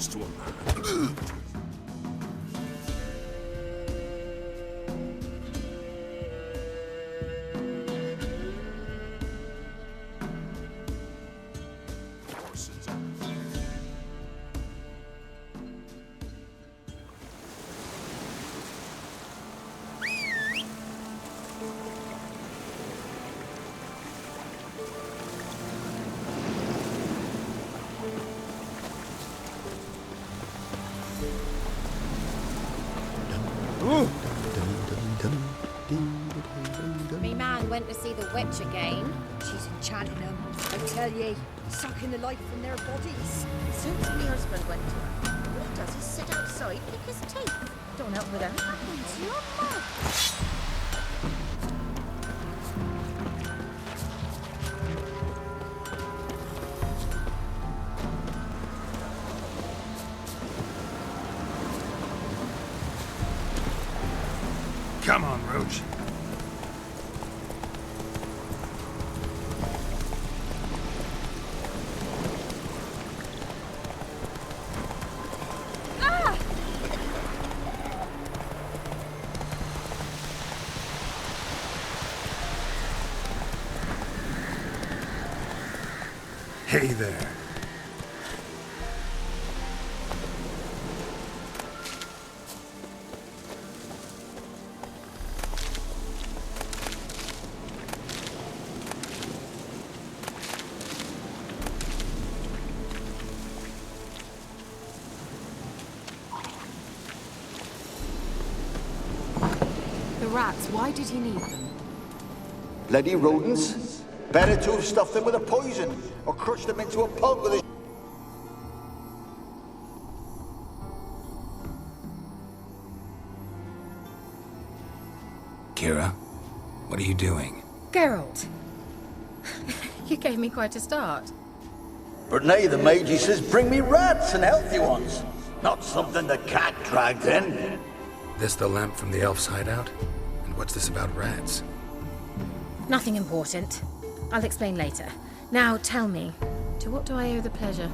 happens to a man. Me man went to see the witch again. She's enchanting them, I tell ye, sucking the life from their bodies. As soon as my husband went to her, what he does is sit outside, pick his teeth. Don't help with anything happens. You're mad. Come on, Roach. Hey there. The rats, why did he need them? Bloody rodents. Better to have stuffed them with a poison, or crushed them into a pulp with a... Kira, what are you doing? Geralt! You gave me quite a start. But nay, the mage, he says, bring me rats and healthy ones. Not something the cat dragged in. This the lamp from the elf's hideout? And what's this about rats? Nothing important. I'll explain later. Now tell me, to what do I owe the pleasure?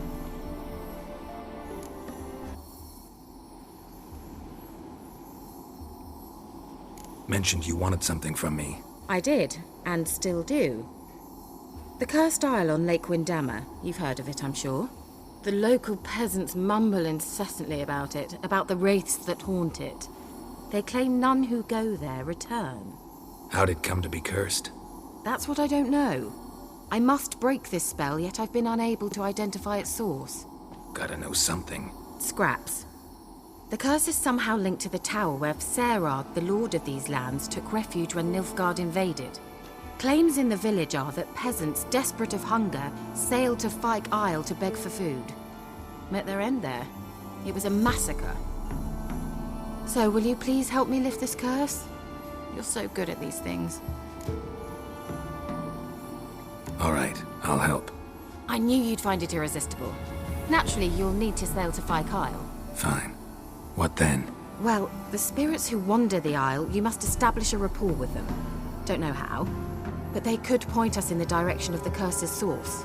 Mentioned you wanted something from me. I did, and still do. The cursed isle on Lake Windammer, you've heard of it, I'm sure. The local peasants mumble incessantly about it, about the wraiths that haunt it. They claim none who go there return. How'd it come to be cursed? That's what I don't know. I must break this spell, yet I've been unable to identify its source. Gotta know something. Scraps. The curse is somehow linked to the tower where Serard, the lord of these lands, took refuge when Nilfgaard invaded. Claims in the village are that peasants, desperate of hunger, sailed to Fyke Isle to beg for food. Met their end there. It was a massacre. So, will you please help me lift this curse? You're so good at these things. All right, I'll help. I knew you'd find it irresistible. Naturally, you'll need to sail to Fyke Isle. Fine. What then? Well, the spirits who wander the Isle, you must establish a rapport with them. Don't know how, but they could point us in the direction of the curse's source.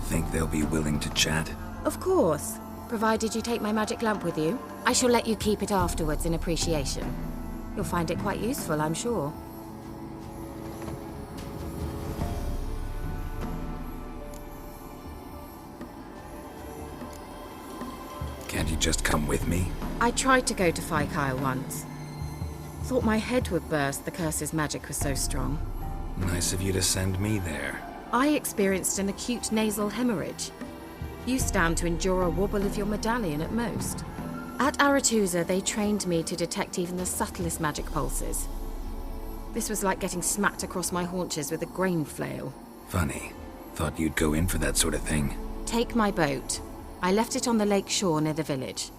Think they'll be willing to chat? Of course, provided you take my magic lamp with you. I shall let you keep it afterwards in appreciation. You'll find it quite useful, I'm sure. Can't you just come with me? I tried to go to Fyke Isle once. Thought my head would burst, the curse's magic was so strong. Nice of you to send me there. I experienced an acute nasal hemorrhage. You stand to endure a wobble of your medallion at most. At Aretusa, they trained me to detect even the subtlest magic pulses. This was like getting smacked across my haunches with a grain flail. Funny. Thought you'd go in for that sort of thing. Take my boat. I left it on the lake shore near the village.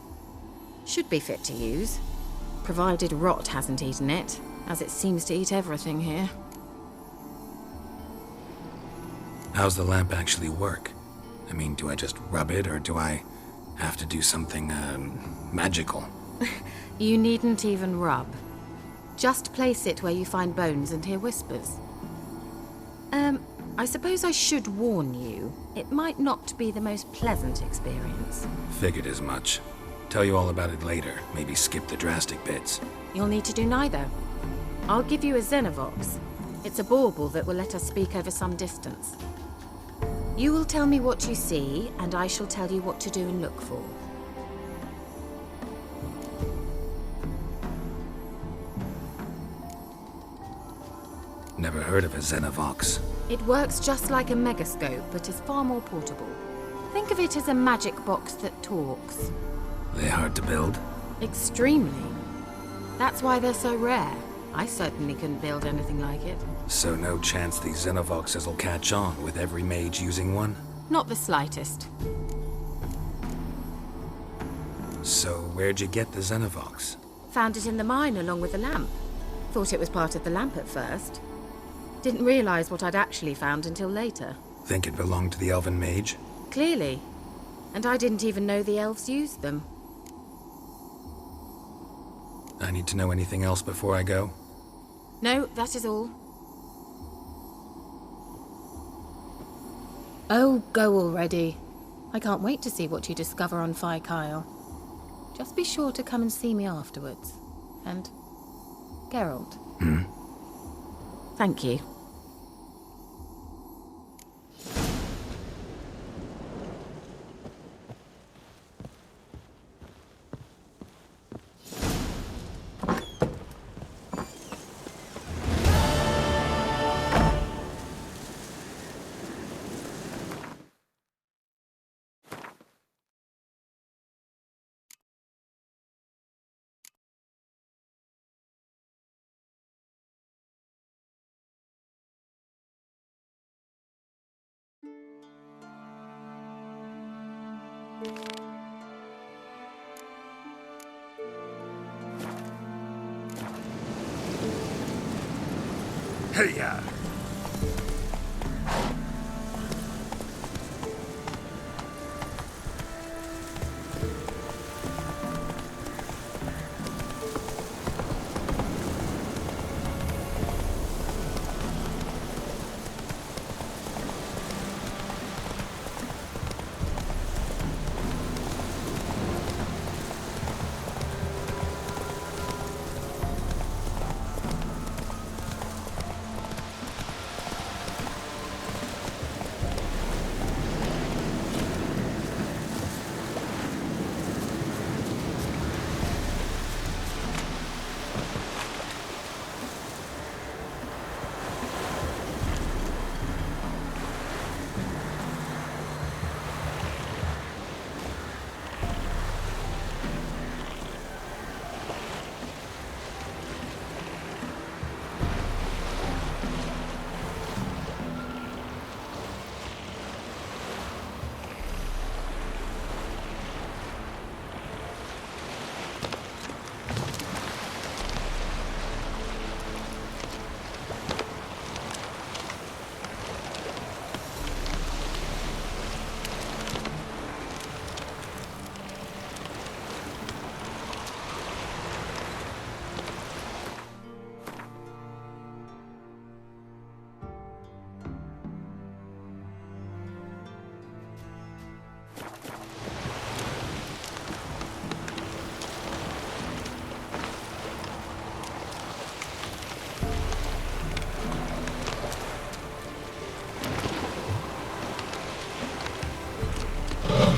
Should be fit to use, provided rot hasn't eaten it, as it seems to eat everything here. How's the lamp actually work? I mean, do I just rub it, or do I have to do something, magical? You needn't even rub. Just place it where you find bones and hear whispers. I suppose I should warn you. It might not be the most pleasant experience. Figured as much. Tell you all about it later. Maybe skip the drastic bits. You'll need to do neither. I'll give you a Xenovox. It's a bauble that will let us speak over some distance. You will tell me what you see, and I shall tell you what to do and look for. Never heard of a Xenovox. It works just like a megascope, but is far more portable. Think of it as a magic box that talks. They hard to build? Extremely. That's why they're so rare. I certainly couldn't build anything like it. So no chance these Xenovoxes will catch on with every mage using one? Not the slightest. So where'd you get the Xenovox? Found it in the mine along with the lamp. Thought it was part of the lamp at first. Didn't realize what I'd actually found until later. Think it belonged to the elven mage? Clearly. And I didn't even know the elves used them. I need to know anything else before I go? No, that is all. Oh, go already. I can't wait to see what you discover on Kyle. Just be sure to come and see me afterwards. And Geralt. Thank you. Hey, ya!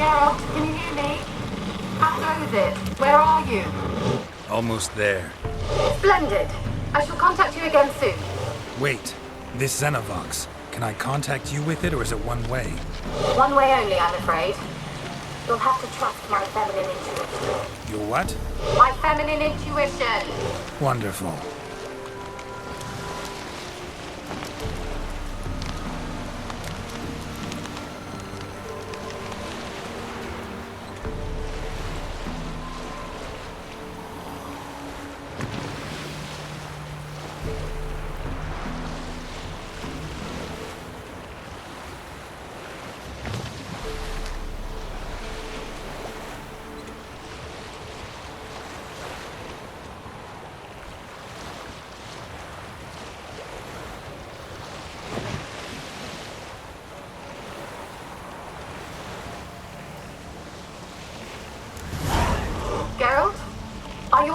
Geralt, can you hear me? How goes it? Where are you? Almost there. Splendid. I shall contact you again soon. Wait, this Xenovox. Can I contact you with it, or is it one way? One way only, I'm afraid. You'll have to trust my feminine intuition. Your what? My feminine intuition! Wonderful.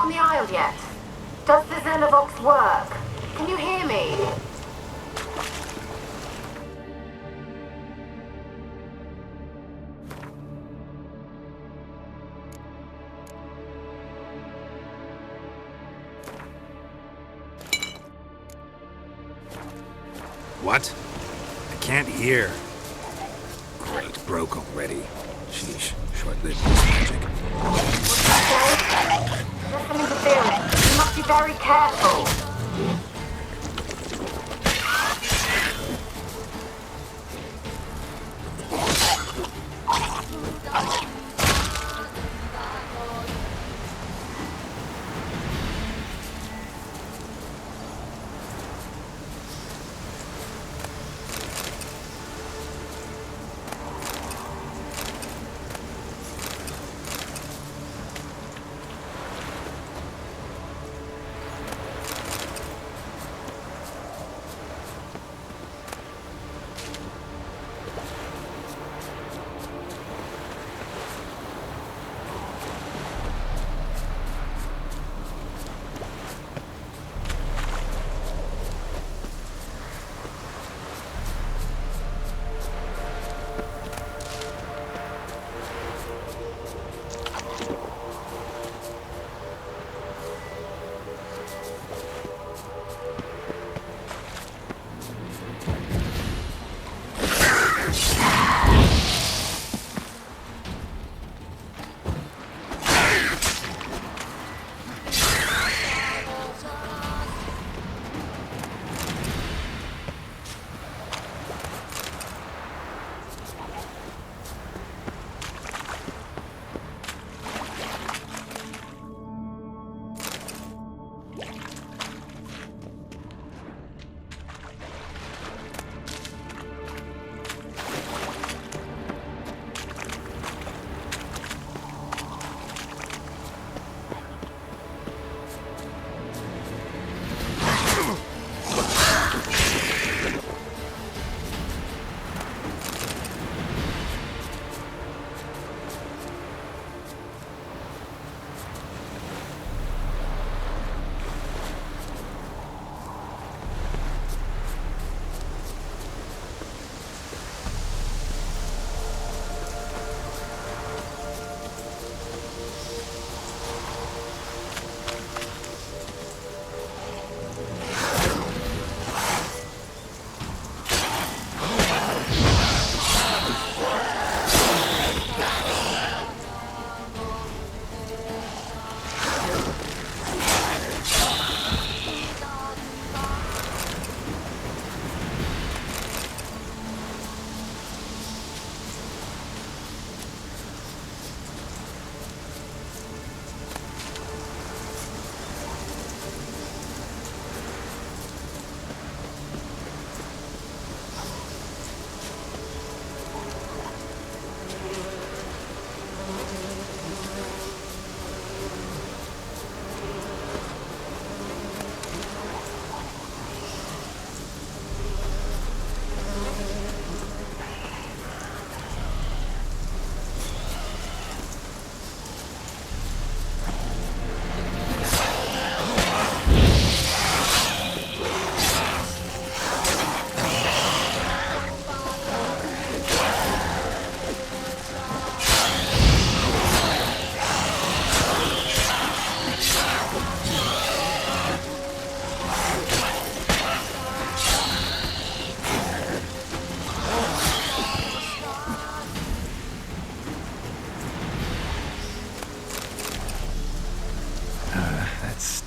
on the Isle yet? Does the Xenovox work? Can you hear me? What? I can't hear. Great, broke already. Sheesh, short-lived magic. There's some interference. You must be very careful.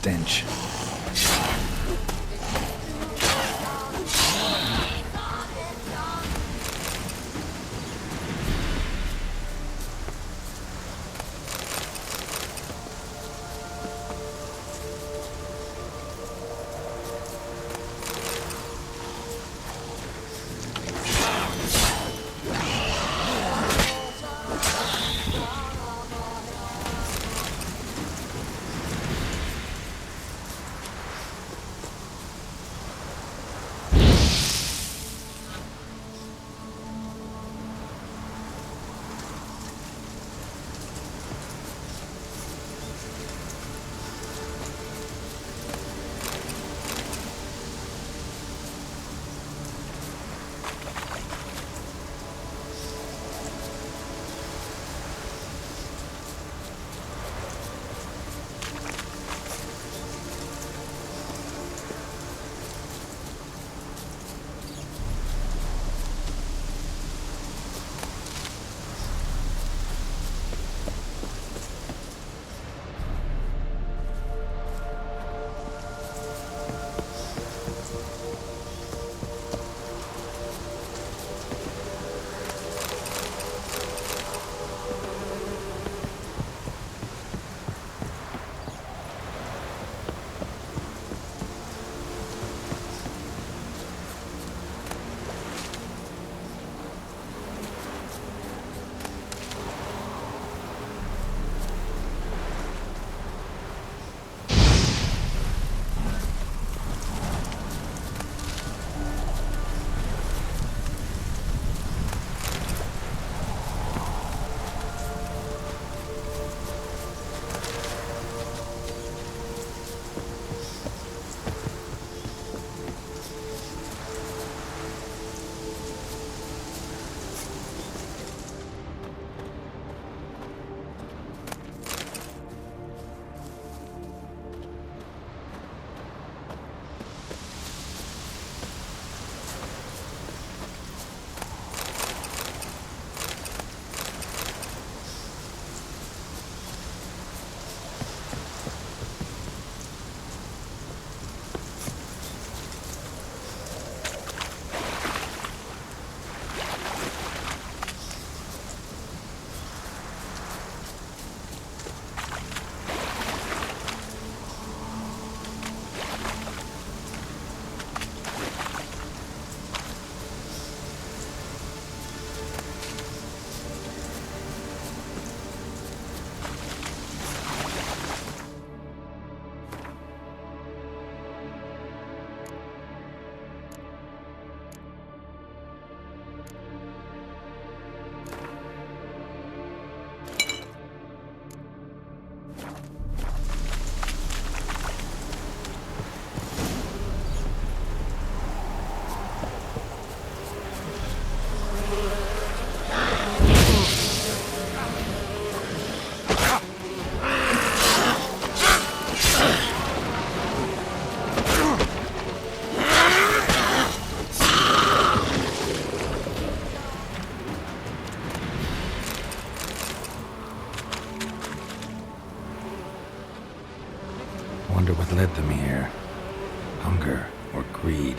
stench. wonder what led them here. Hunger or greed.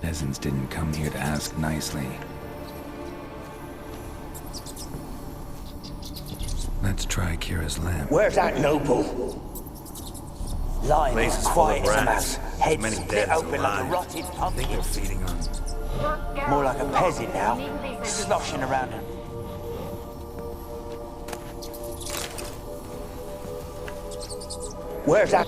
Peasants didn't come here to ask nicely. Let's try Kira's lamp. Where's that noble? Lying Place as is full quiet of as a rats. mouse. Head Many split dead open like a alive. rotted I think they're pumpkin. feeding on... More like a peasant now. Sloshing around in... Where's that?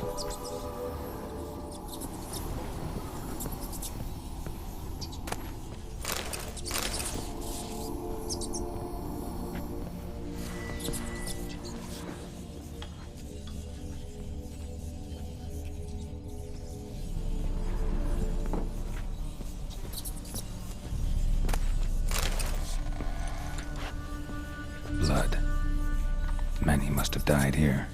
Blood. Many must have died here.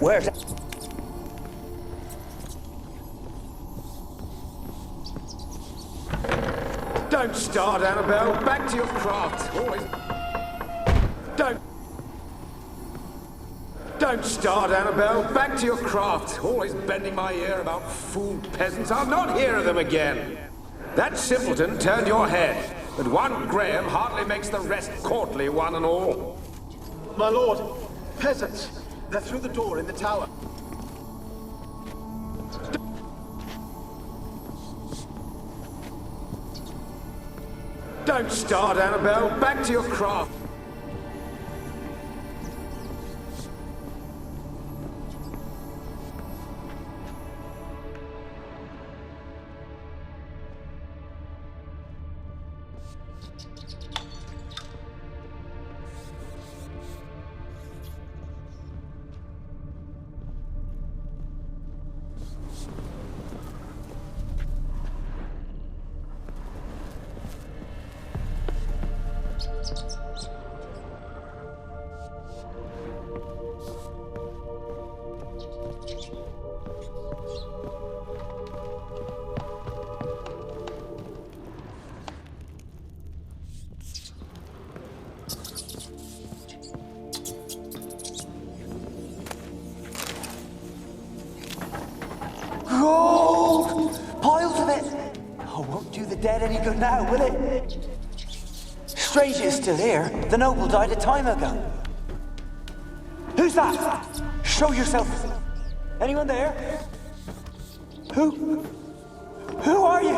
Where's that? Don't start, Annabelle. Back to your craft. Always. Don't start, Annabelle. Back to your craft. Always bending my ear about fooled peasants. I'll not hear of them again. That simpleton turned your head, but one Graham hardly makes the rest courtly, one and all. My lord, peasants. They're through the door in the tower. Don't start, Annabelle. Back to your craft. any good now, will it? Strange it's still here. The noble died a time ago. Who's that? Show yourself. Anyone there? Who are you?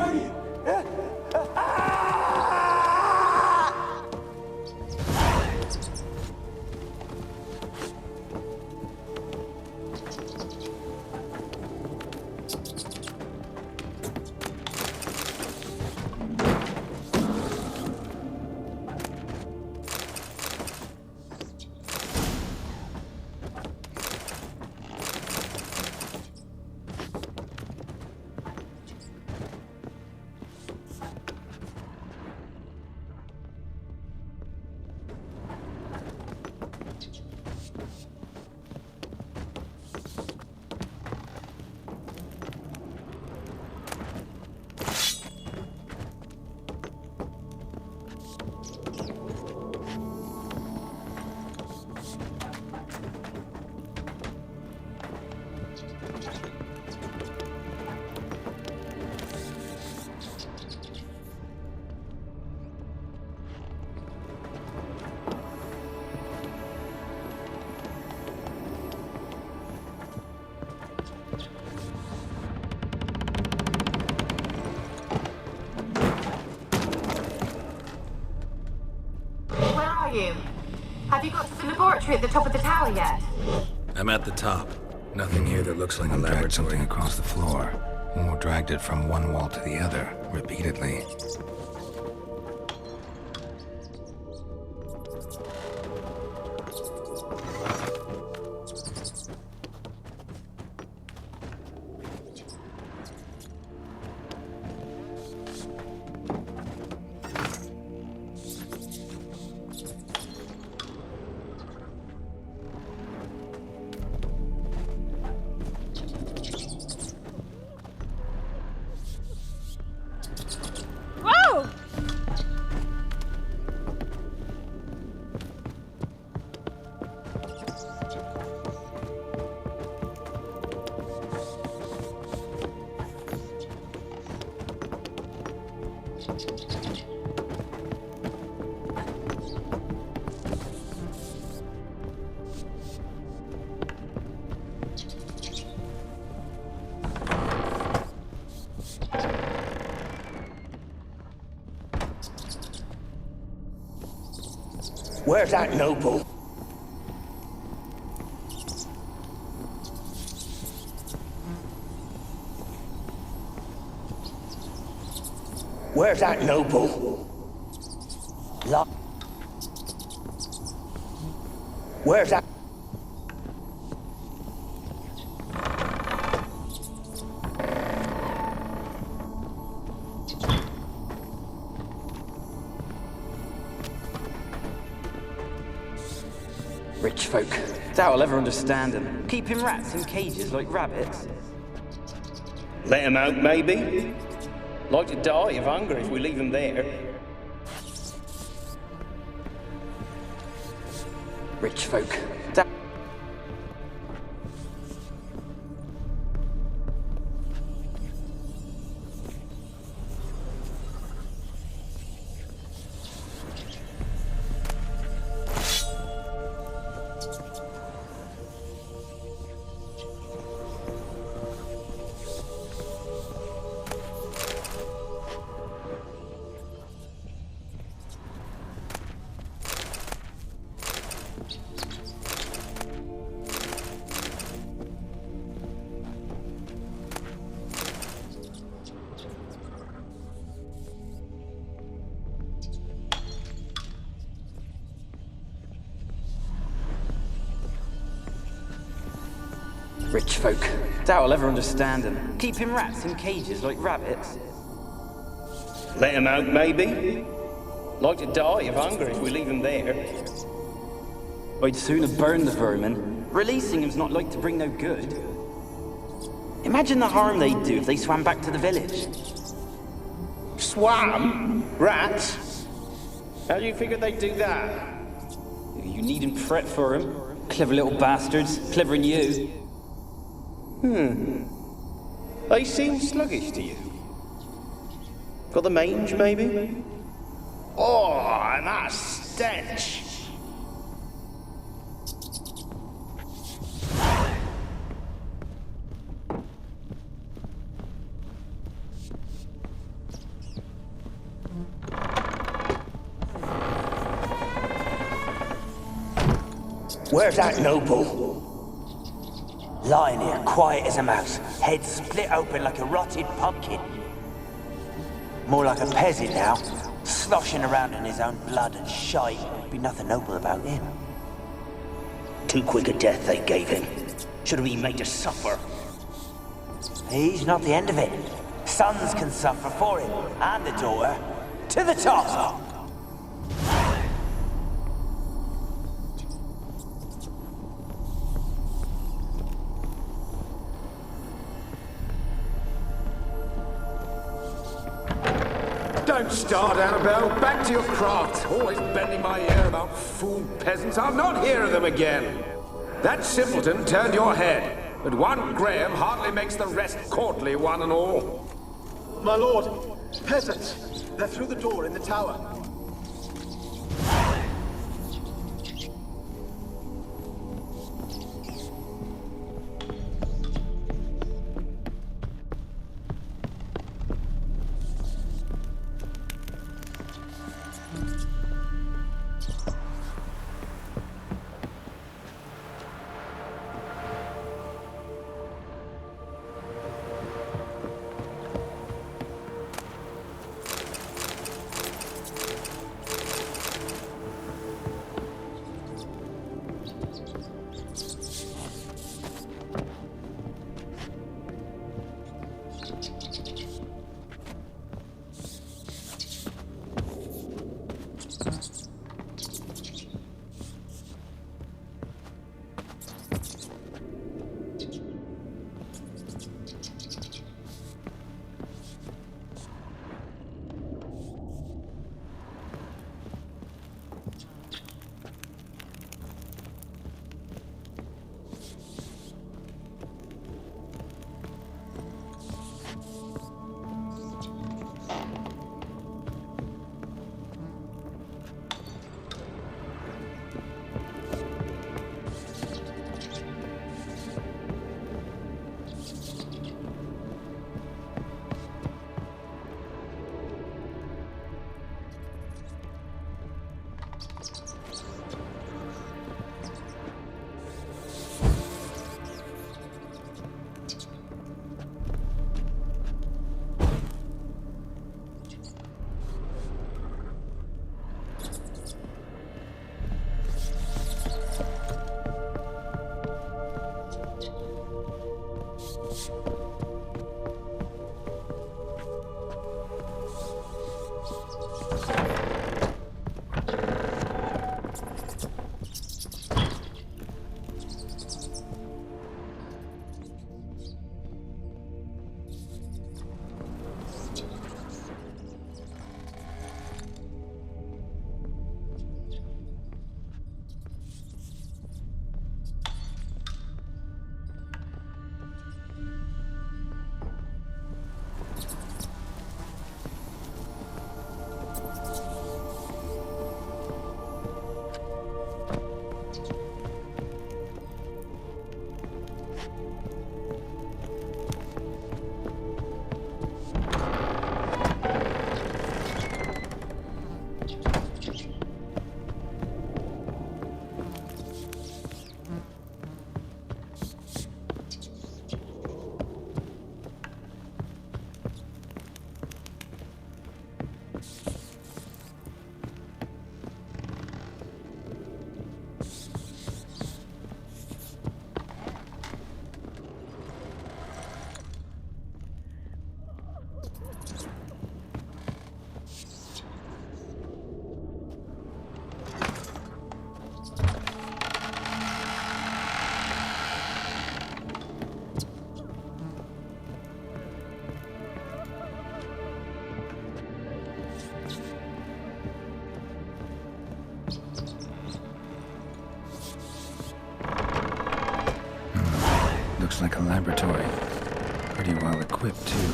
Have you got to the laboratory at the top of the tower yet? I'm at the top. Nothing here that looks like a laboratory. Dragged something across the floor. Or dragged it from one wall to the other, repeatedly. Where's that noble? Where's that noble? Where's that? Rich folk. Doubt I'll ever understand them. Keeping rats in cages like rabbits. Let them out, maybe? Like to die of hunger if we leave them there. Rich folk. Rich folk. Doubt I'll ever understand them. Keeping rats in cages like rabbits. Let them out, maybe? Like to die of hunger if we leave them there. I'd sooner burn the vermin. Releasing them's not like to bring no good. Imagine the harm they'd do if they swam back to the village. Swam? Rats? How do you figure they'd do that? You needn't fret for them. Clever little bastards. Clever than you. They seem sluggish to you. Got the mange, maybe? Oh, and that stench! Where's that noble? Lying here, quiet as a mouse, head split open like a rotted pumpkin. More like a peasant now, sloshing around in his own blood and shite. Be nothing noble about him. Too quick a death they gave him. Should have been made to suffer. He's not the end of it. Sons can suffer for him, and the daughter. To the top! Don't start, Annabelle. Back to your craft. Always bending my ear about fool peasants. I'll not hear of them again. That simpleton turned your head, but one Graham hardly makes the rest courtly, one and all. My lord, peasants. They're through the door in the tower. Looks like a laboratory. Pretty well equipped, too.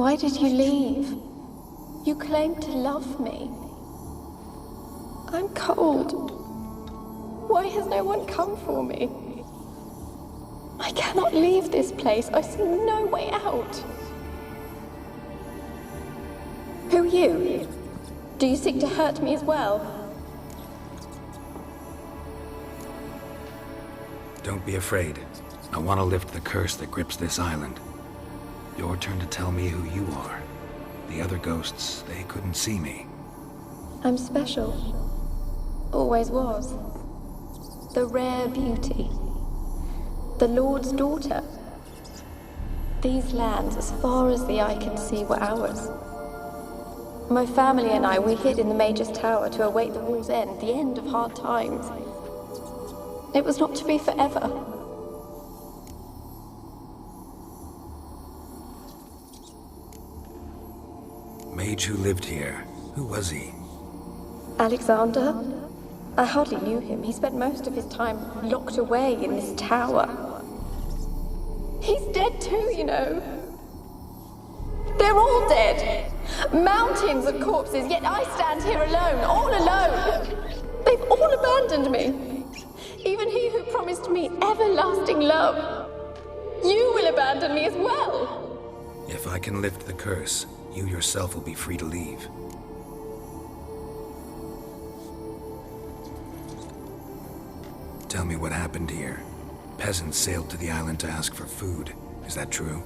Why did you leave? You claimed to love me. I'm cold. Why has no one come for me? I cannot leave this place. I see no way out. Who are you? Do you seek to hurt me as well? Don't be afraid. I want to lift the curse that grips this island. Your turn to tell me who you are. The other ghosts, they couldn't see me. I'm special. Always was. The rare beauty. The Lord's daughter. These lands, as far as the eye can see, were ours. My family and I, we hid in the Major's Tower to await the war's end, the end of hard times. It was not to be forever. Mage who lived here. Who was he? Alexander? I hardly knew him. He spent most of his time locked away in this tower. He's dead too, you know. They're all dead. Mountains of corpses, yet I stand here alone, all alone. They've all abandoned me. Even he who promised me everlasting love. You will abandon me as well. If I can lift the curse, you yourself will be free to leave. Tell me what happened here. Peasants sailed to the island to ask for food. Is that true?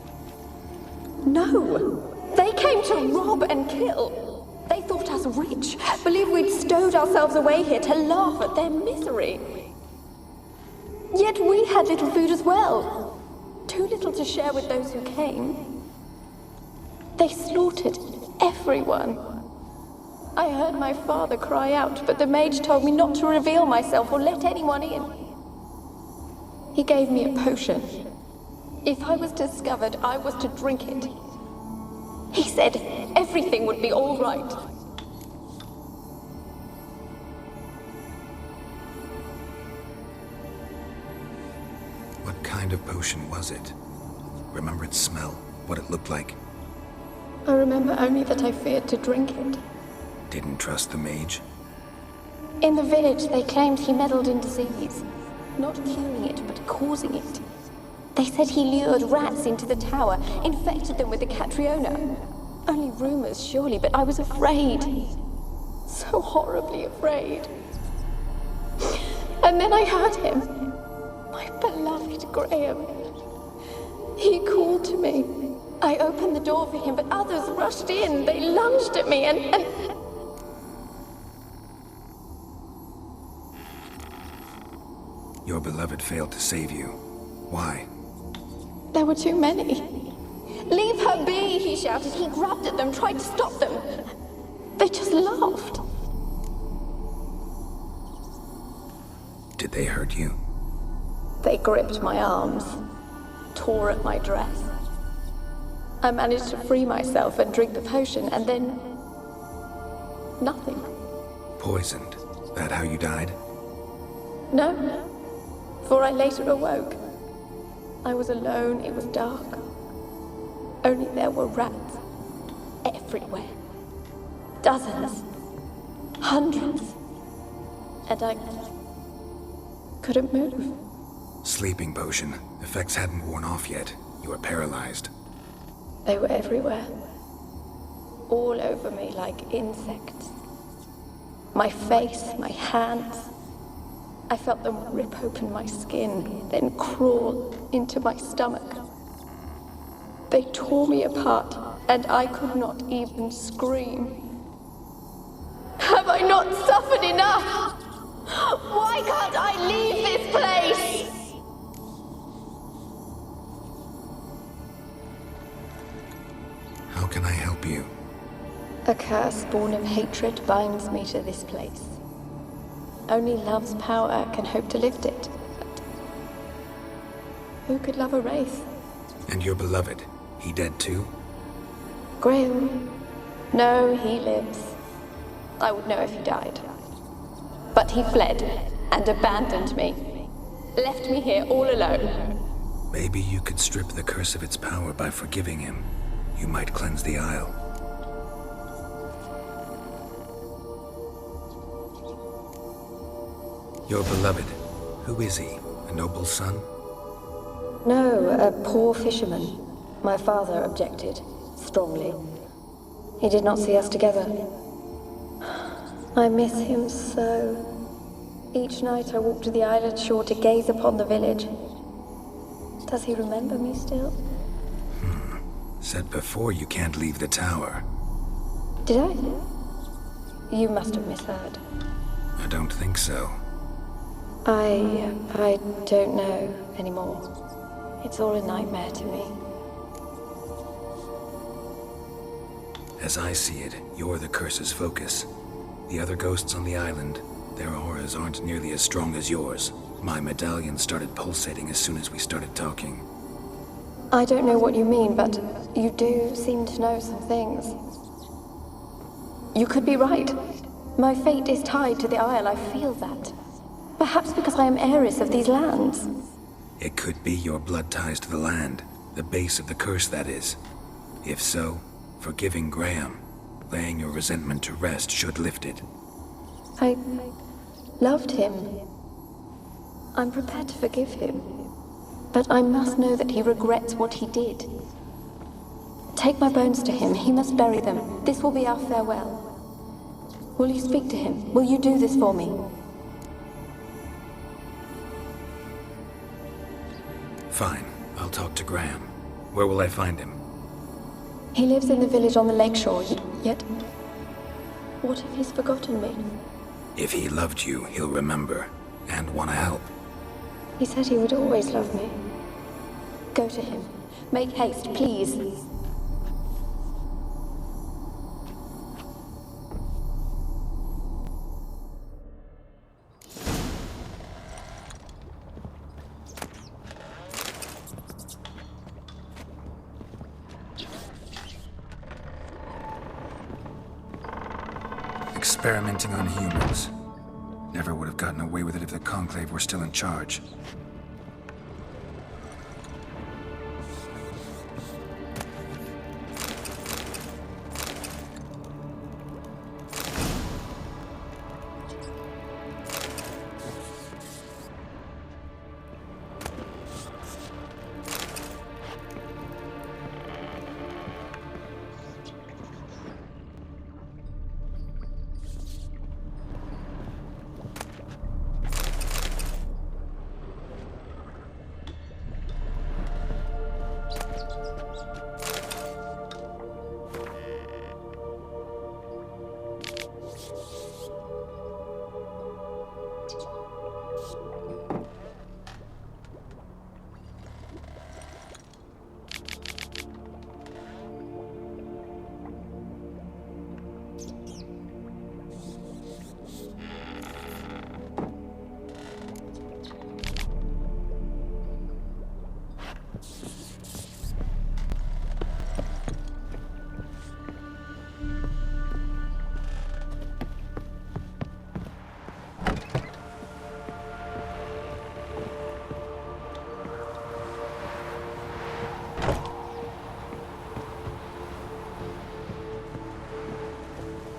No. They came to rob and kill. They thought us rich, believed we'd stowed ourselves away here to laugh at their misery. Yet we had little food as well. Too little to share with those who came. They slaughtered everyone. I heard my father cry out, but the mage told me not to reveal myself or let anyone in. He gave me a potion. If I was discovered, I was to drink it. He said everything would be all right. What kind of potion was it? Remember its smell? What it looked like? I remember only that I feared to drink it. Didn't trust the mage? In the village, they claimed he meddled in disease. Not curing it, but causing it. They said he lured rats into the tower, infected them with the Catriona. Only rumors, surely, but I was afraid. So horribly afraid. And then I heard him. My beloved Graham. He called to me. I opened the door for him, but others rushed in. They lunged at me and... Your beloved failed to save you. Why? There were too many. Leave her be, he shouted. He grabbed at them, tried to stop them. They just laughed. Did they hurt you? They gripped my arms, tore at my dress. I managed to free myself and drink the potion, and then... nothing. Poisoned? That how you died? No, for I later awoke. I was alone, it was dark. Only there were rats everywhere. Dozens. Hundreds. And I couldn't move. Sleeping potion. Effects hadn't worn off yet. You were paralyzed. They were everywhere. All over me like insects. My face, my hands. I felt them rip open my skin, then crawl into my stomach. They tore me apart, and I could not even scream. Have I not suffered enough? Why can't I leave this place? How can I help you? A curse born of hatred binds me to this place. Only love's power can hope to lift it. But who could love a wraith? And your beloved, he dead too? Graham? No, he lives. I would know if he died. But he fled and abandoned me. Left me here all alone. Maybe you could strip the curse of its power by forgiving him. You might cleanse the Isle. Your beloved, who is he? A noble son? No, a poor fisherman. My father objected, strongly. He did not see us together. I miss him so. Each night I walk to the island shore to gaze upon the village. Does he remember me still? Said before you can't leave the tower. Did I? You must have misheard. I don't think so. I don't know anymore. It's all a nightmare to me. As I see it, you're the curse's focus. The other ghosts on the island, their auras aren't nearly as strong as yours. My medallion started pulsating as soon as we started talking. I don't know what you mean, but you do seem to know some things. You could be right. My fate is tied to the Isle, I feel that. Perhaps because I am heiress of these lands. It could be your blood ties to the land, the base of the curse, that is. If so, forgiving Graham, laying your resentment to rest should lift it. I loved him. I'm prepared to forgive him. But I must know that he regrets what he did. Take my bones to him. He must bury them. This will be our farewell. Will you speak to him? Will you do this for me? Fine. I'll talk to Graham. Where will I find him? He lives in the village on the lakeshore, yet... What if he's forgotten me? If he loved you, he'll remember, and want to help. He said he would always love me. Go to him. Make haste, please. Experimenting on humans. Never would have gotten away with it if the Conclave were still in charge.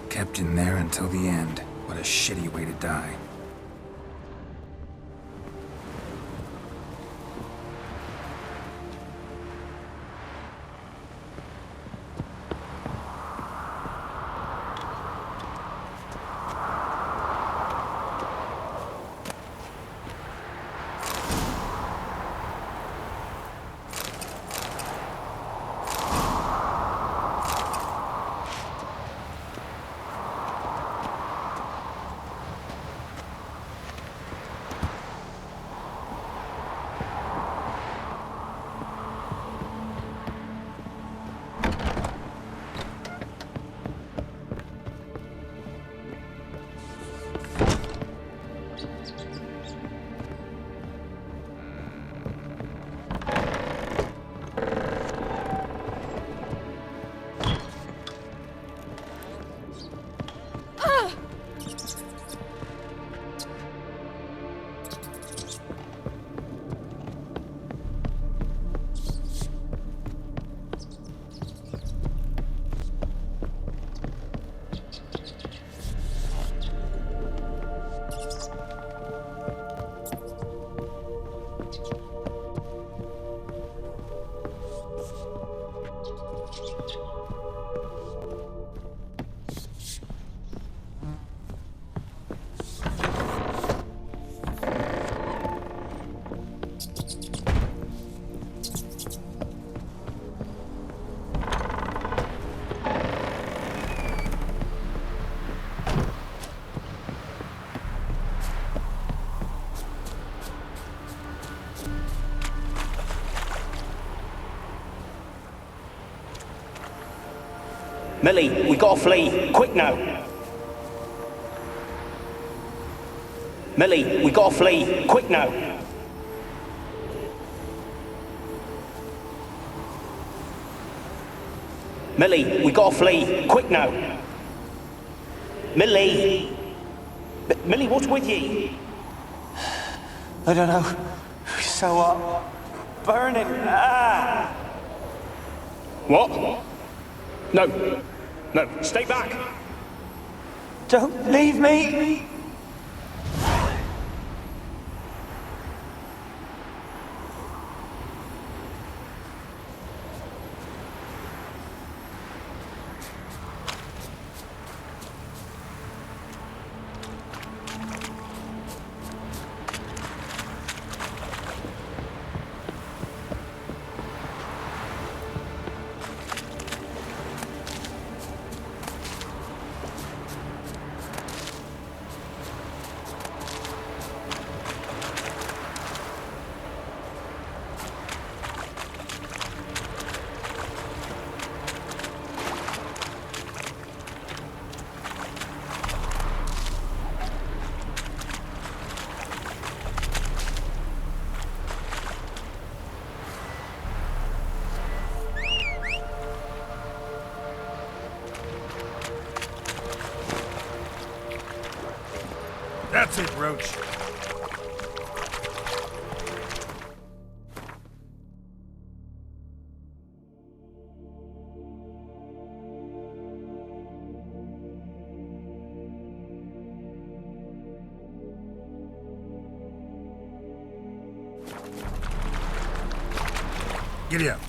Kept in there until the end. What a shitty way to die. Millie, we gotta flee. Quick now. Millie, we gotta flee. Quick now. Millie, we gotta flee. Quick now. Millie. Millie, what's with you? I don't know. So, burning. Ah! What? No. No, stay back. Don't leave me. That's it, Roach. Giddy up.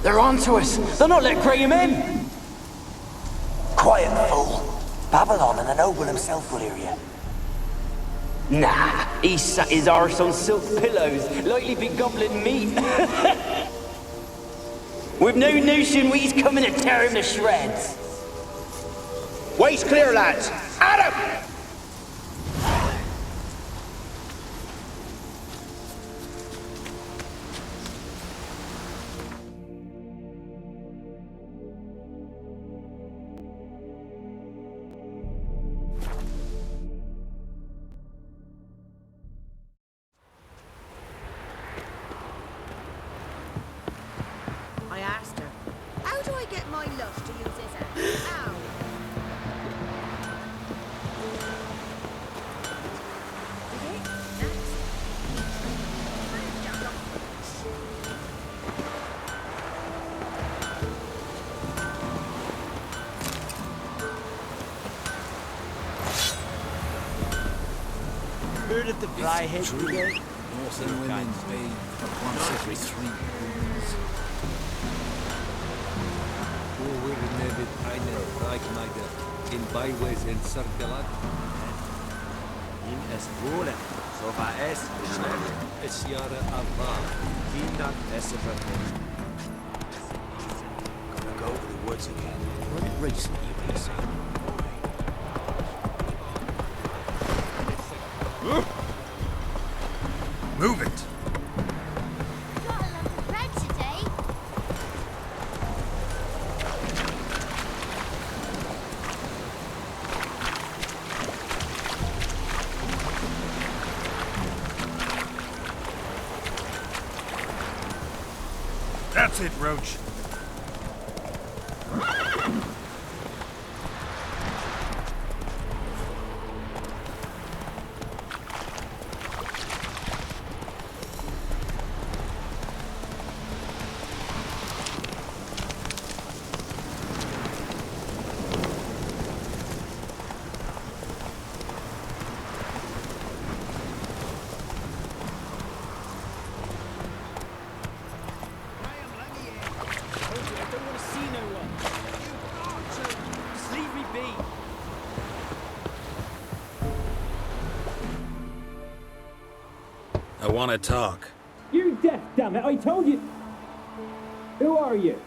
They're onto us. They'll not let Graham in. Quiet, fool. Babylon and the noble himself will hear you. Nah, he sat his arse on silk pillows, likely be gobbling meat. We've no notion he's coming to tear him to shreds. Way's clear, lads. Adam! I asked her, how do I get my lush to use this app? Ow! Heard of the Flyhead Brigade? North and women's bathe once every 3 weeks. Wo wir mit einer Reichmeide in Beiwes in Circulat. In es wohle, so war es beschwert. Es Jahre Abba. Kinder besser verkennen. Gonna go over the woods again. What recently Move it! Got a lump of bread today. That's it, Roach. I want to talk. You're deaf, damn it! I told you. Who are you?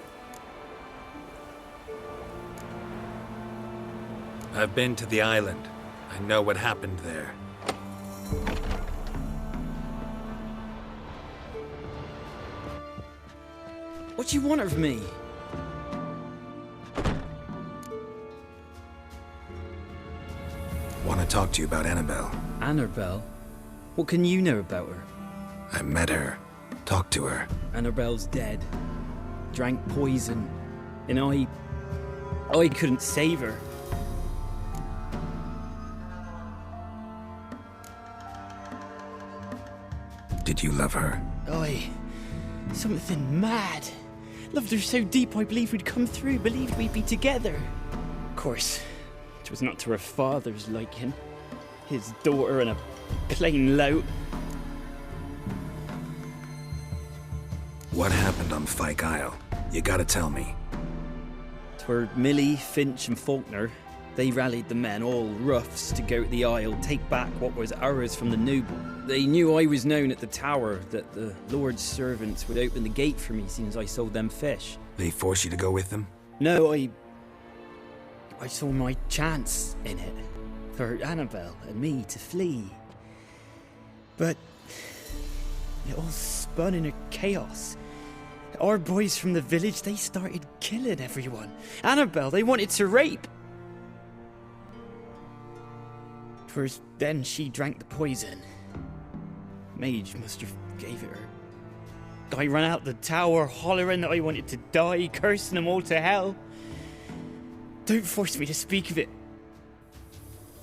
I've been to the island. I know what happened there. What do you want of me? Want to talk to you about Annabelle. Annabelle? What can you know about her? I met her. Talked to her. Annabelle's dead. Drank poison. And I couldn't save her. Did you love her? Something mad. Loved her so deep I believed we'd come through, believed we'd be together. Of course, it was not to her father's liking. His daughter and a plain lout. What happened on Fyke Isle? You gotta tell me. 'Twere Millie, Finch and Faulkner. They rallied the men, all roughs, to go to the Isle, take back what was ours from the noble. They knew I was known at the tower, that the Lord's servants would open the gate for me since I sold them fish. They forced you to go with them? No, I saw my chance in it. For Annabelle and me to flee. But it all spun in a chaos. Our boys from the village, they started killing everyone. Annabelle, they wanted to rape. 'Twas then she drank the poison. Mage must have gave it her. I ran out the tower hollering that I wanted to die, cursing them all to hell. Don't force me to speak of it.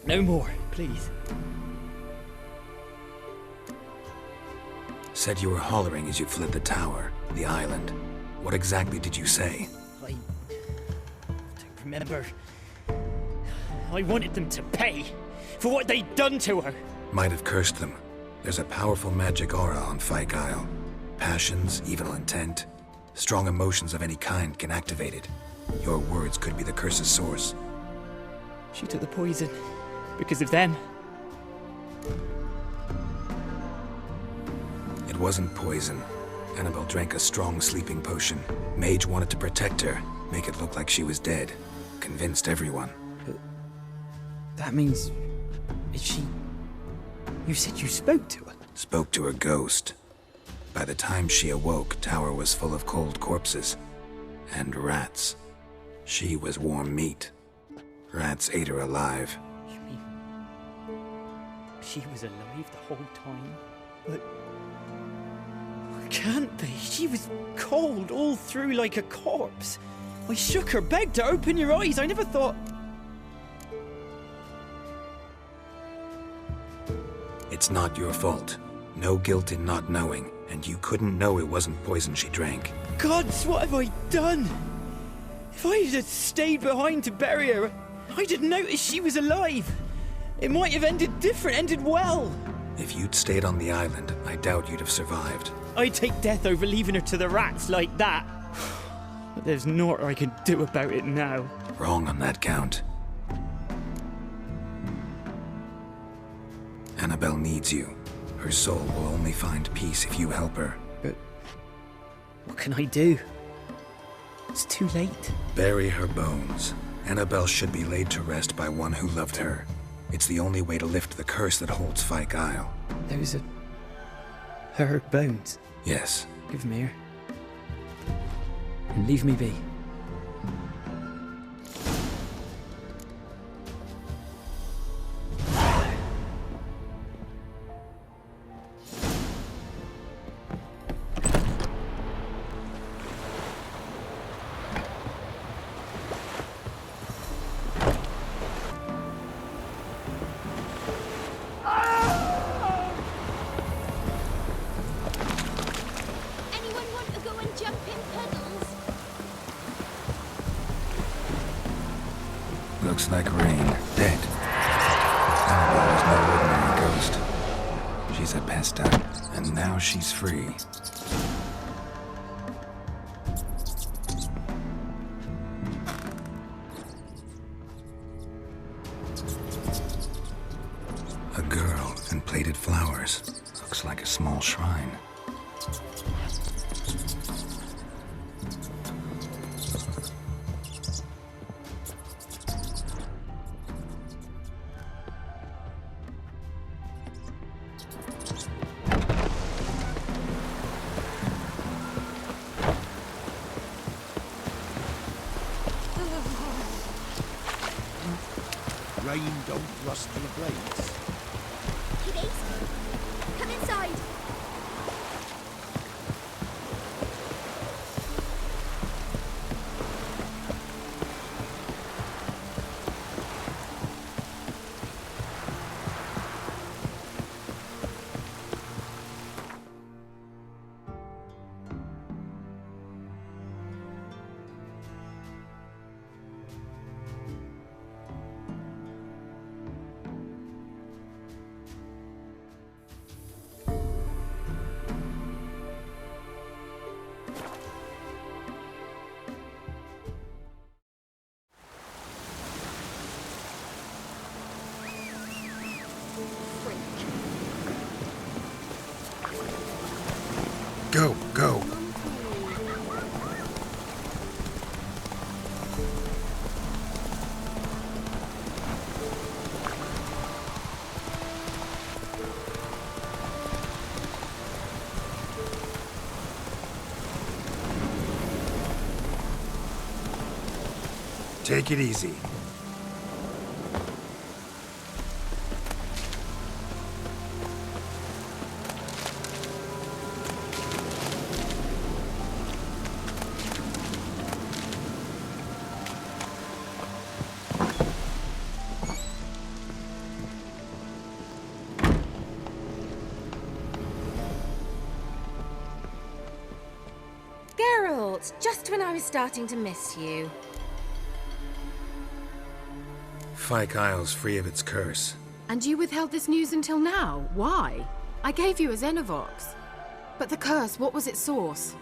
No more, please. Said you were hollering as you fled the tower, the island. What exactly did you say? I don't remember. I wanted them to pay for what they'd done to her. Might have cursed them. There's a powerful magic aura on Fyke Isle. Passions, evil intent, strong emotions of any kind can activate it. Your words could be the curse's source. She took the poison because of them. It wasn't poison. Annabelle drank a strong sleeping potion. Mage wanted to protect her, make it look like she was dead. Convinced everyone. But that means... is she... You said you spoke to her? Spoke to her ghost. By the time she awoke, Tower was full of cold corpses. And rats. She was warm meat. Rats ate her alive. You mean... she was alive the whole time? But... can't be. She was cold all through like a corpse. I shook her, begged her, open your eyes. I never thought... It's not your fault. No guilt in not knowing, and you couldn't know it wasn't poison she drank. Gods, what have I done? If I had stayed behind to bury her, I didn't notice she was alive. It might have ended different, ended well. If you'd stayed on the island, I doubt you'd have survived. I'd take death over leaving her to the rats like that. But there's naught I can do about it now. Wrong on that count. Annabelle needs you. Her soul will only find peace if you help her. But what can I do? It's too late. Bury her bones. Annabelle should be laid to rest by one who loved her. It's the only way to lift the curse that holds Fyke Isle. Those are her bones. Yes. Give them here. And leave me be. Anyone want to go and jump in puddles? Looks like Rain. Dead. Annabelle was no ordinary ghost. She's a pesta, and now she's free. A girl and plated flowers. Looks like a small shrine. Rain don't rust your blades. Kiddies, come inside. Go, go. Take it easy. Geralt, just when I was starting to miss you. Fyke Isle's free of its curse. And you withheld this news until now? Why? I gave you a Xenovox. But the curse, what was its source?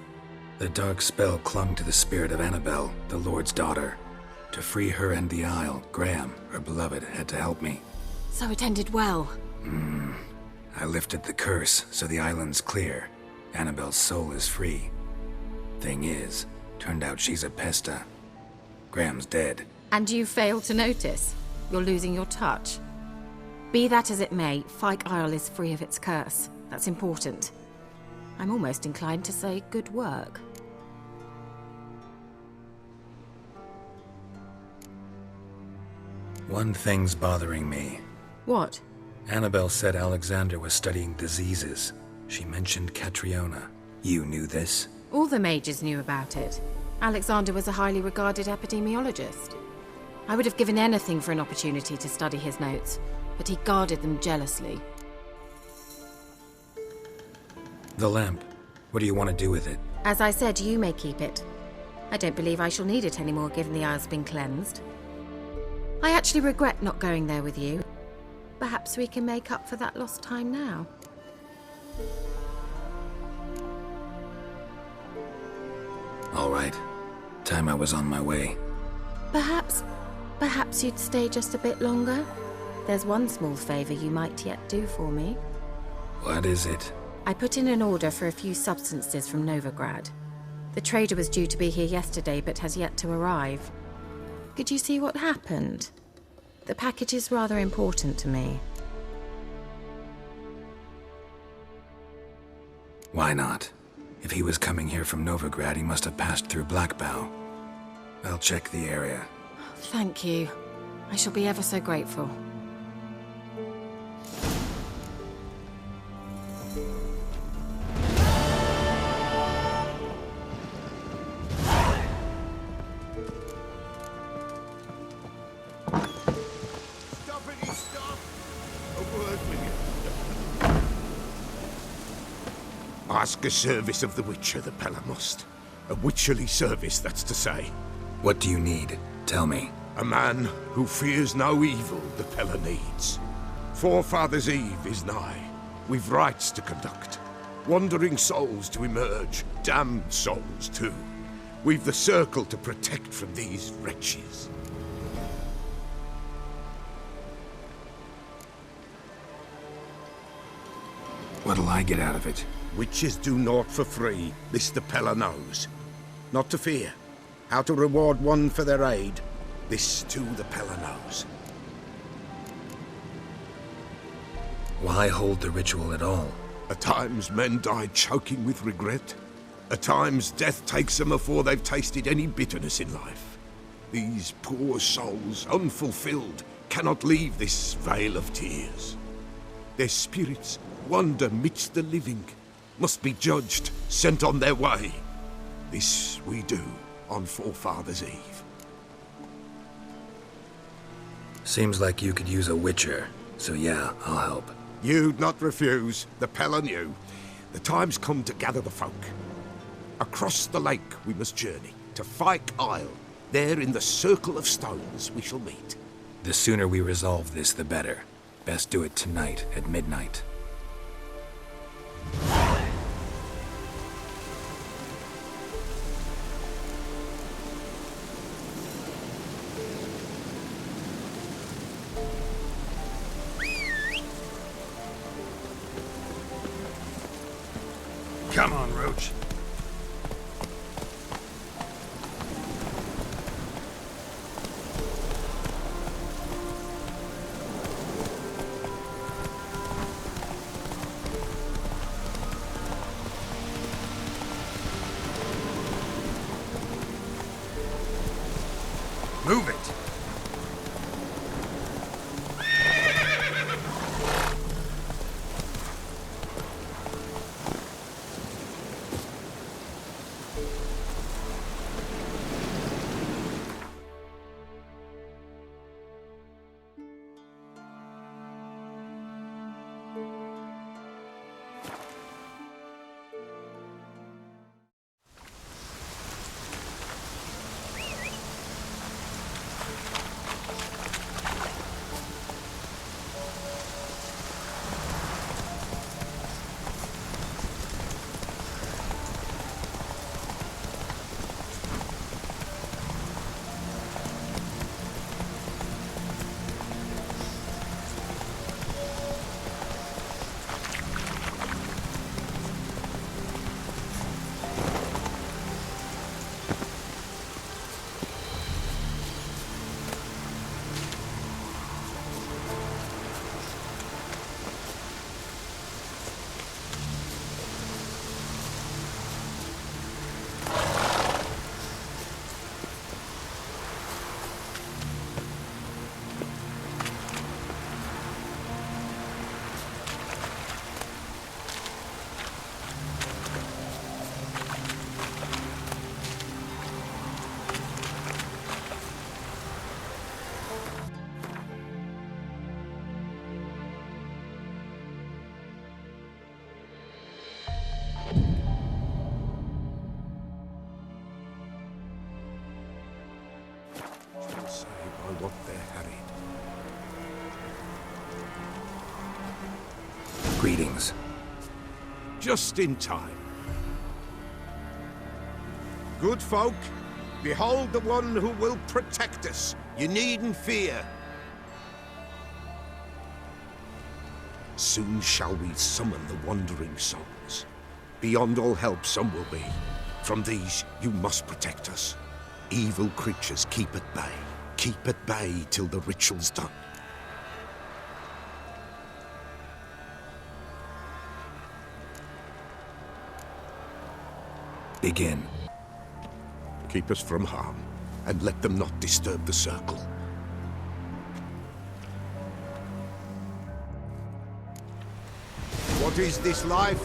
The dark spell clung to the spirit of Annabelle, the Lord's daughter. To free her and the Isle, Graham, her beloved, had to help me. So it ended well. I lifted the curse, so the island's clear. Annabelle's soul is free. Thing is, turned out she's a pesta. Graham's dead. And you failed to notice? You're losing your touch. Be that as it may, Fyke Isle is free of its curse. That's important. I'm almost inclined to say good work. One thing's bothering me. What? Annabelle said Alexander was studying diseases. She mentioned Catriona. You knew this? All the mages knew about it. Alexander was a highly regarded epidemiologist. I would have given anything for an opportunity to study his notes, but he guarded them jealously. The lamp. What do you want to do with it? As I said, you may keep it. I don't believe I shall need it anymore, given the Isle's been cleansed. I actually regret not going there with you. Perhaps we can make up for that lost time now. All right. Time I was on my way. Perhaps you'd stay just a bit longer? There's one small favor you might yet do for me. What is it? I put in an order for a few substances from Novigrad. The trader was due to be here yesterday, but has yet to arrive. Could you see what happened? The package is rather important to me. Why not? If he was coming here from Novigrad, he must have passed through Blackbow. I'll check the area. Thank you. I shall be ever so grateful. Ask a service of the Witcher, the Pella must. A witcherly service, that's to say. What do you need? Tell me. A man who fears no evil the Pella needs. Forefathers' Eve is nigh. We've rites to conduct. Wandering souls to emerge. Damned souls, too. We've the circle to protect from these wretches. What'll I get out of it? Witches do naught for free, this the Pella knows. Not to fear. How to reward one for their aid, this too the Pella knows. Why hold the ritual at all? At times men die choking with regret. At times death takes them before they've tasted any bitterness in life. These poor souls, unfulfilled, cannot leave this vale of tears. Their spirits wander midst the living, must be judged, sent on their way. This we do on Forefathers' Eve. Seems like you could use a witcher, so yeah, I'll help. You'd not refuse, the Pella knew. The time's come to gather the folk. Across the lake we must journey, to Fyke Isle. There in the circle of stones we shall meet. The sooner we resolve this, the better. Best do it tonight at midnight. Come on, Roach. Move it. Say by what they're harried. Greetings. Just in time. Good folk, behold the one who will protect us. You needn't fear. Soon shall we summon the wandering souls. Beyond all help some will be. From these you must protect us. Evil creatures keep at bay. keep at bay till the ritual's done. Begin. Keep us from harm, and let them not disturb the circle. What is this life?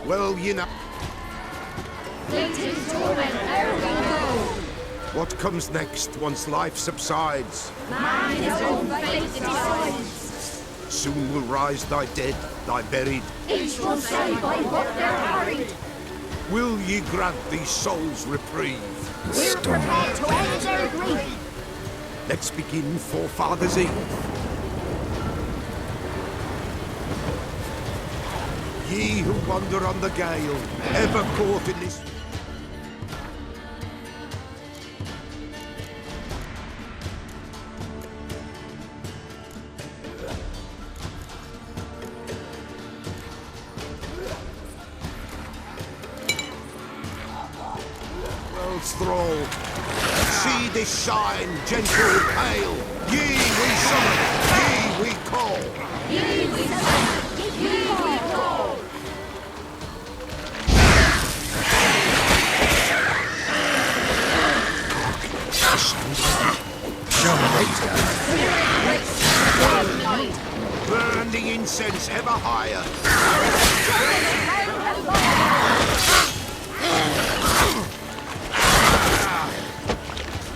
Well, you know. What comes next once life subsides? Man his own fate decides. Soon will rise thy dead, thy buried. Each will say by what they're harried. Will ye grant these souls reprieve? We're prepared to end their grief. Let's begin Forefathers' Eve. Ye who wander on the gale, ever caught in this... world's thrall. See this shine, gentle, pale. Ye we summon, ye we call. Ye we summon, ye we call. Burn the incense ever higher.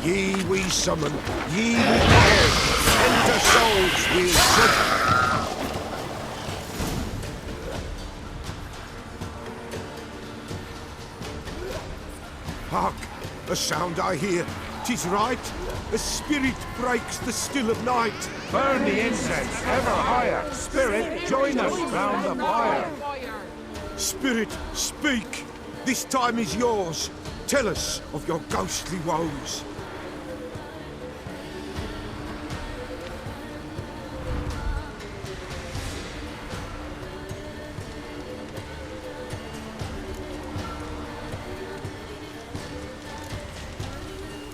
Ye we summon, ye we call. Enter souls we'll summon. Hark, a sound I hear. 'Tis right. A spirit breaks the still of night. Burn the incense ever higher. Spirit, join us round the fire. Spirit, speak. This time is yours. Tell us of your ghostly woes.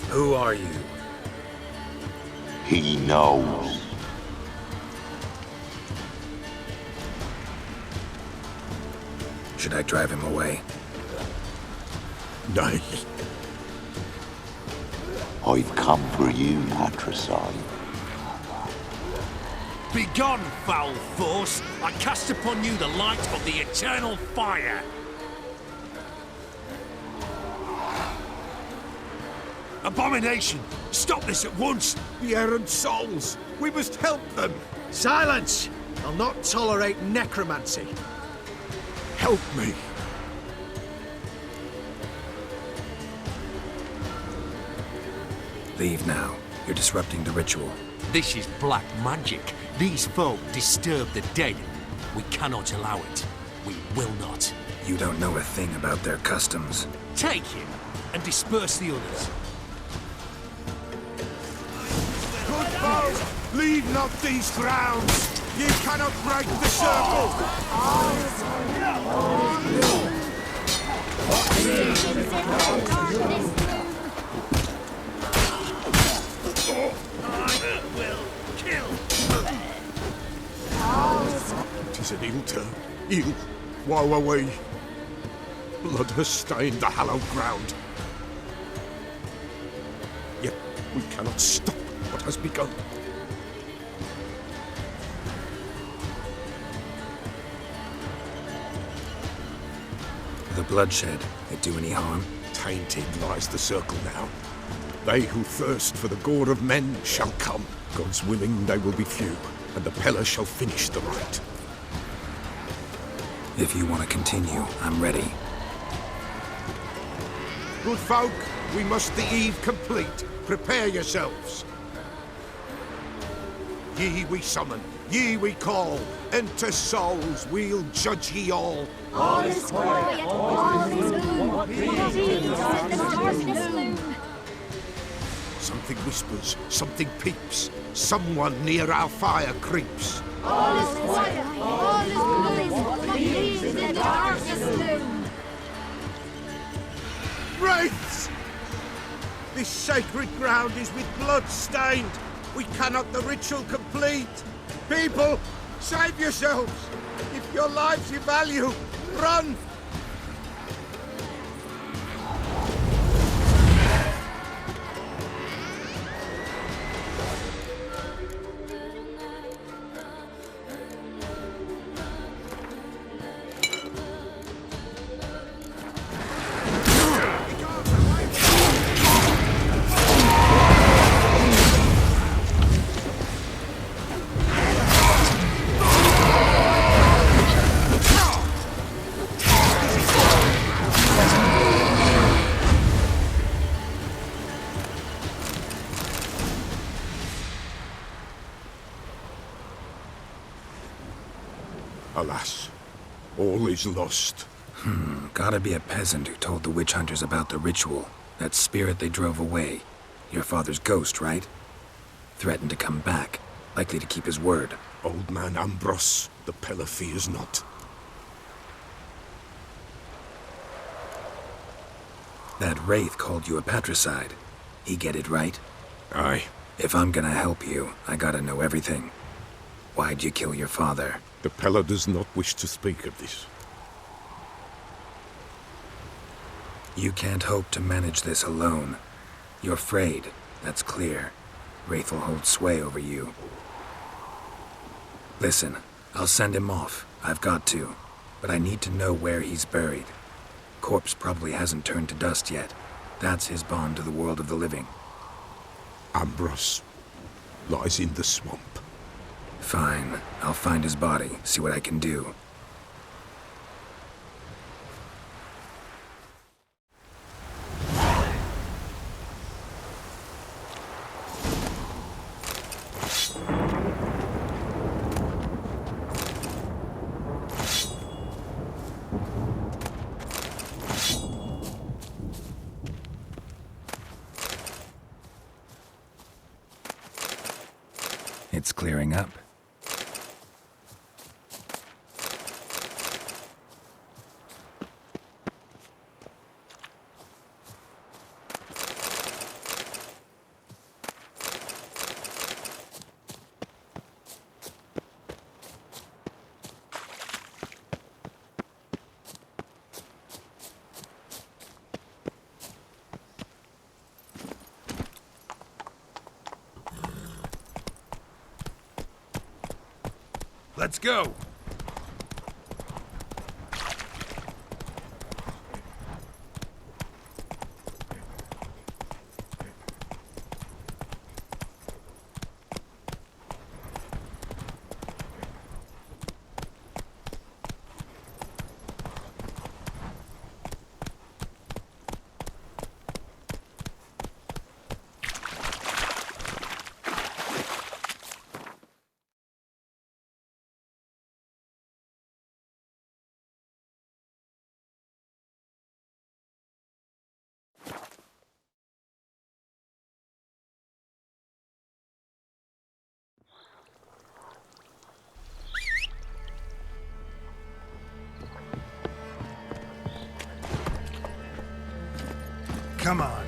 Who are you? He knows. Should I drive him away? Nay. I've come for you, Patriot. Begone, foul force! I cast upon you the light of the eternal fire! Abomination! Stop this at once! The errant souls! We must help them! Silence! I'll not tolerate necromancy. Help me! Leave now. You're disrupting the ritual. This is black magic. These folk disturb the dead. We cannot allow it. We will not. You don't know a thing about their customs. Take him and disperse the others. Good foes, leave not these grounds! Ye cannot break the circle! I will kill! Tis an ill turn. Ill. Woe away. Blood has stained the hallowed ground. Yet we cannot stop what has begun. The bloodshed, it do any harm? Tainted lies the circle now. They who thirst for the gore of men shall come. God's willing they will be few, and the Peller shall finish the rite. If you want to continue, I'm ready. Good folk, we must the eve complete. Prepare yourselves. Ye we summon, ye we call. Enter souls, we'll judge ye all. All is quiet, all is gloom. In the darkness loom. Something whispers, something peeps. Someone near our fire creeps. All is quiet, all is gloom. In the darkness loom. Wraiths! This sacred ground is with blood stained. We cannot the ritual complete. People, save yourselves. If your lives you value, run. Alas, all is lost. Gotta be a peasant who told the witch hunters about the ritual. That spirit they drove away. Your father's ghost, right? Threatened to come back. Likely to keep his word. Old man Ambros, the Pella fears not. That wraith called you a patricide. He get it right? Aye. If I'm gonna help you, I gotta know everything. Why'd you kill your father? The Pella does not wish to speak of this. You can't hope to manage this alone. You're afraid, that's clear. Wraith will hold sway over you. Listen, I'll send him off. I've got to. But I need to know where he's buried. Corpse probably hasn't turned to dust yet. That's his bond to the world of the living. Ambros lies in the swamp. Fine. I'll find his body, see what I can do. It's clearing up. Let's go! Come on.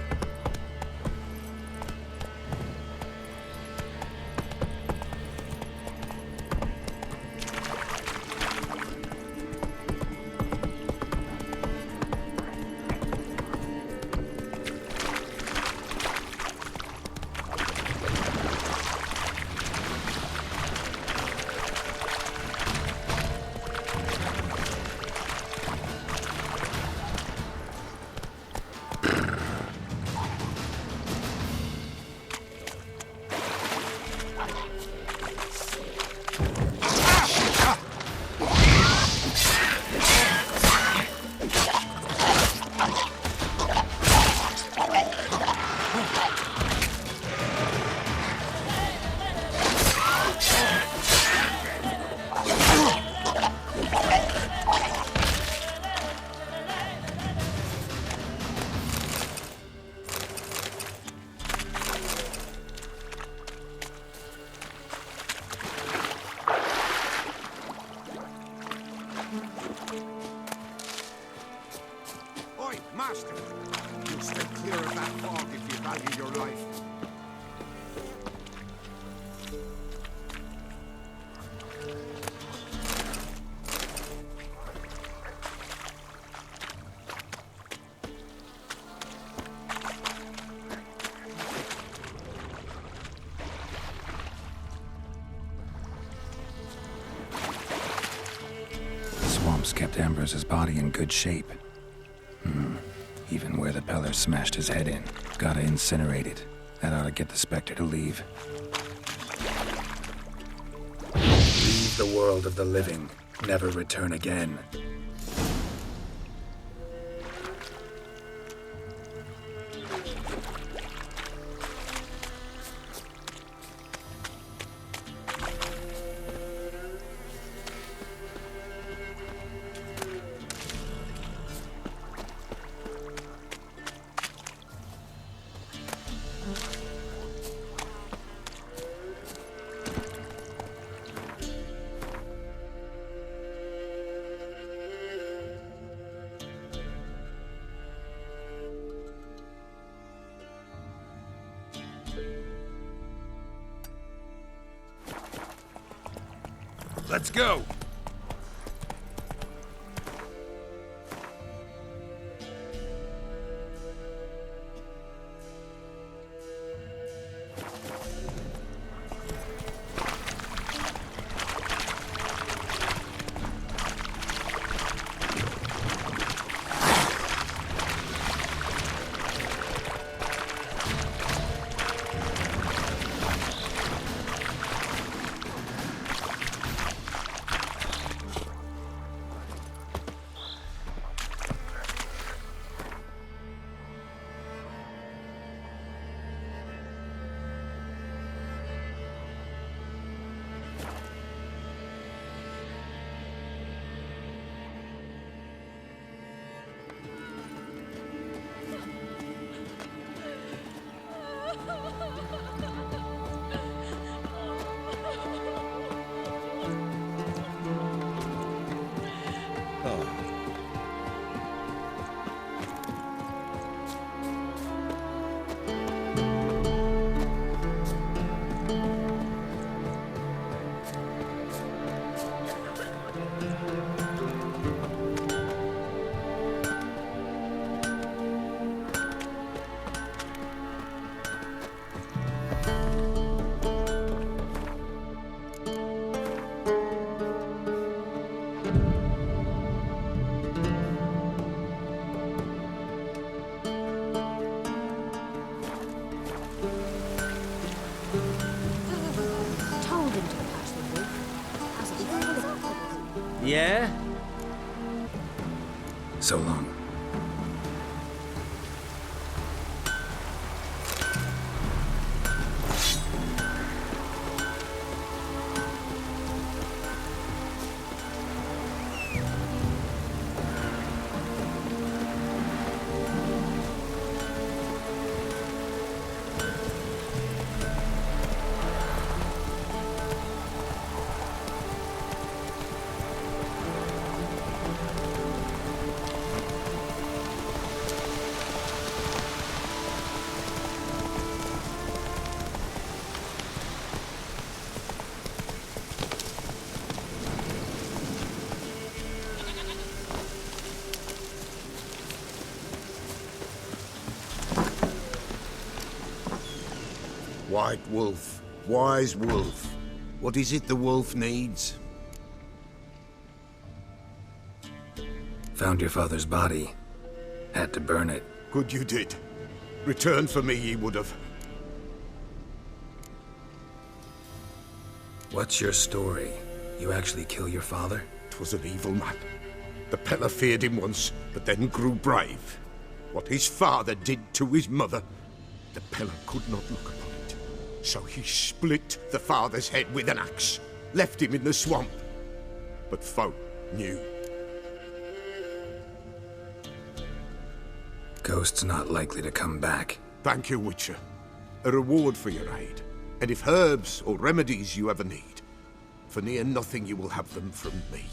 Aye, master. You'll stay clear of that fog if you value your life. Kept Ambrose's body in good shape. Even where the Peller smashed his head in. Gotta incinerate it. That ought to get the Spectre to leave. Leave the world of the living. Never return again. Let's go! Yeah? So long. White wolf, wise wolf. What is it the wolf needs? Found your father's body. Had to burn it. Good you did. Return for me ye would have. What's your story? You actually kill your father? 'Twas an evil man. The Peller feared him once, but then grew brave. What his father did to his mother, the Peller could not look upon it. So he split the father's head with an axe, left him in the swamp. But folk knew. Ghost's not likely to come back. Thank you, Witcher. A reward for your aid. And if herbs or remedies you ever need, for near nothing you will have them from me.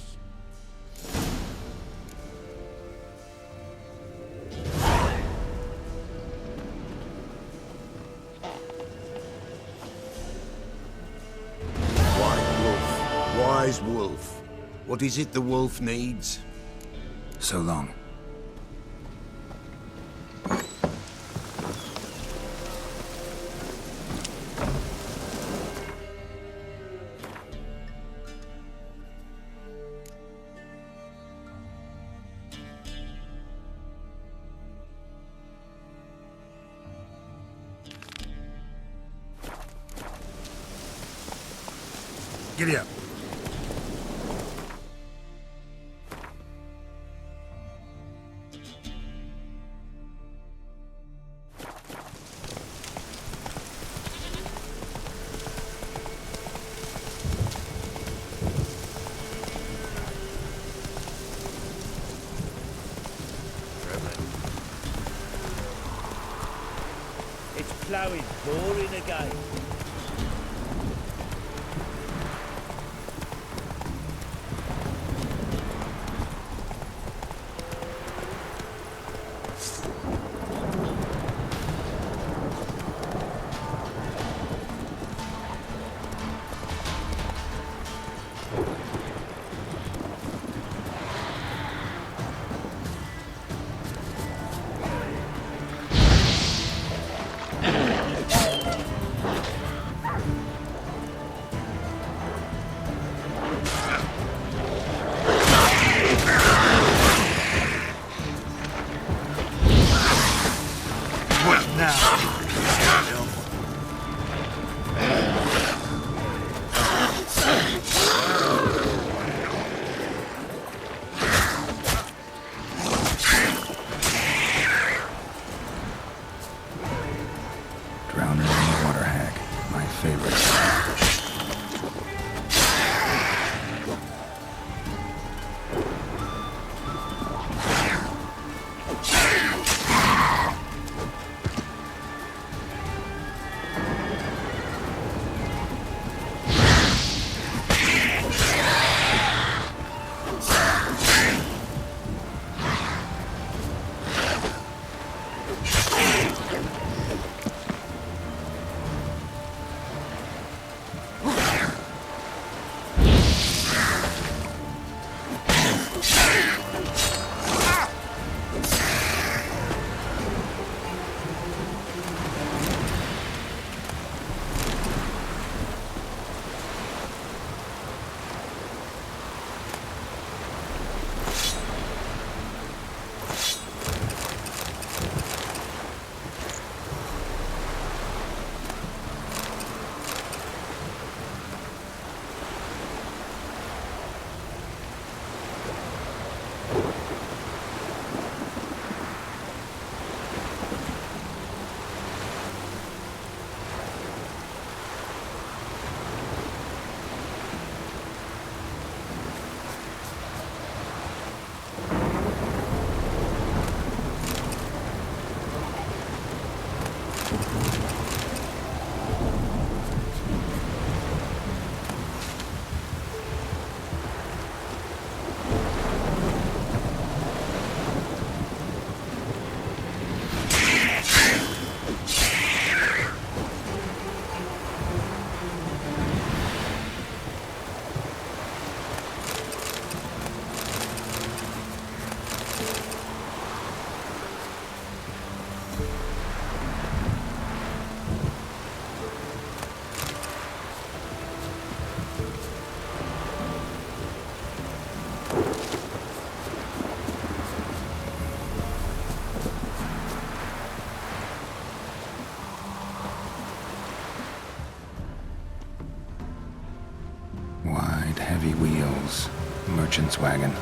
What is it the wolf needs? So long. Giddy up. It's ploughing, boring again. Heavy wheels. Merchant's wagon.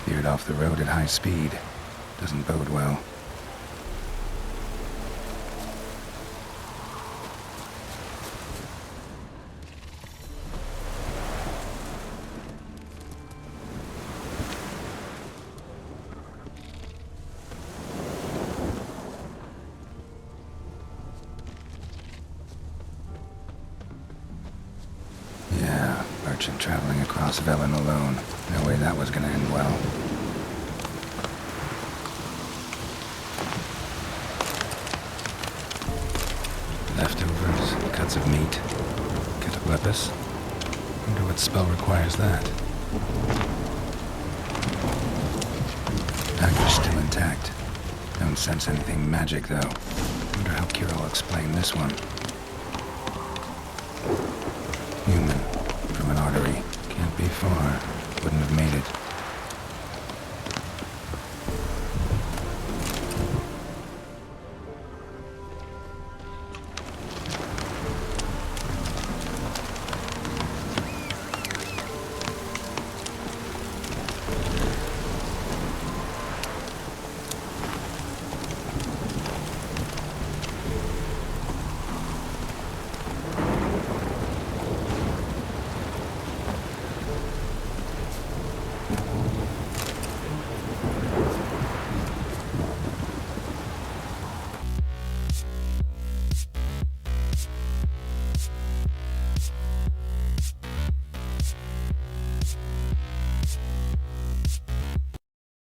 Veered off the road at high speed. Doesn't bode well. Merchant traveling across Velen alone. No way that was gonna end well. Leftovers, cuts of meat, cataplepis. Wonder what spell requires that. Dagger's still intact. Don't sense anything magic though. Wonder how Kira will explain this one. Human. From an artery. Can't be far. Wouldn't have made it.